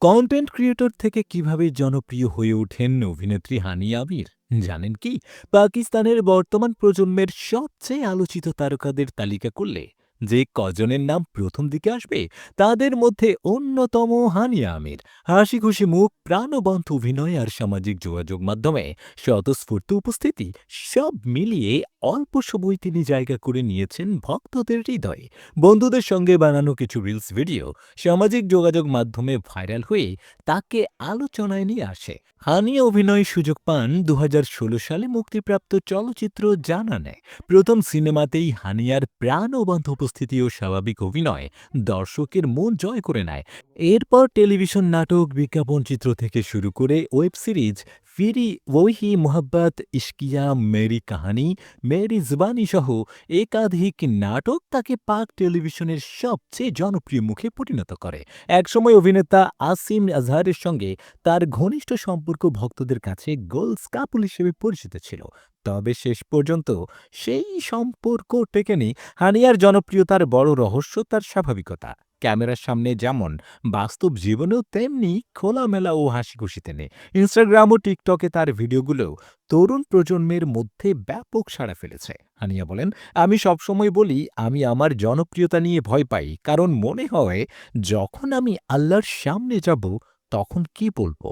Content creator থেকে কিভাবে জনপ্রিয় হয়ে ওঠেন অভিনেত্রী হানিয়া আমির জানেন কি? পাকিস্তানের বর্তমান প্রজন্মের সবচেয়ে আলোচিত তারকাদের তালিকা করলে যে কজনের নাম প্রথম দিকে আসবে তাদের মধ্যে অন্যতম হানিয়া আমির। হাসি খুশি মুখ, প্রাণবন্ত অভিনয় আর সামাজিক যোগাযোগ মাধ্যমে স্বতঃস্ফূর্ত উপস্থিতি, সব মিলিয়ে অল্প সময় তিনি জায়গা করে নিয়েছেন ভক্তদের হৃদয়ে। বন্ধুদের সঙ্গে বানানো কিছু রিলস ভিডিও সামাজিক যোগাযোগ মাধ্যমে ভাইরাল হয়ে তাকে আলোচনায় নিয়ে আসে। হানিয়া অভিনয়ের সুযোগ পান ২০১৬ সালে মুক্তিপ্রাপ্ত চলচ্চিত্র জানানে। প্রথম সিনেমাতেই হানিয়ার প্রাণবন্ত উপস্থিতি ও স্বাভাবিক অভিনয় দর্শকের মন জয় করে নেয়। এরপর টেলিভিশন নাটক, বিজ্ঞাপন চিত্র থেকে শুরু করে ওয়েব সিরিজ ফিরি ওহি মোহাব্বত, ইশকিয়া, মেরি কাহানি, মেরি জুবানি সহ একাধিক নাটক তাকে পাক টেলিভিশনের সবচেয়ে জনপ্রিয় মুখে পরিণত করে। একসময় অভিনেতা আসিম আজহারের সঙ্গে তার ঘনিষ্ঠ সম্পর্ক ভক্তদের কাছে গোল্ডস কাপুল হিসেবে পরিচিত ছিল। তবে শেষ পর্যন্ত সেই সম্পর্ক টেকেনি। হানিয়ার জনপ্রিয়তার বড় রহস্য তার স্বাভাবিকতা। ক্যামেরার সামনে যেমন, বাস্তব জীবনেও তেমনি খোলামেলা ও হাসিখুশি তিনি। ইনস্টাগ্রাম ও টিকটকে তার ভিডিওগুলো তরুণ প্রজন্মের মধ্যে ব্যাপক সাড়া ফেলেছে। হানিয়া বলেন, আমি সবসময় বলি আমি আমার জনপ্রিয়তা নিয়ে ভয় পাই, কারণ মনে হয় যখন আমি আল্লাহর সামনে যাব তখন কি বলবো।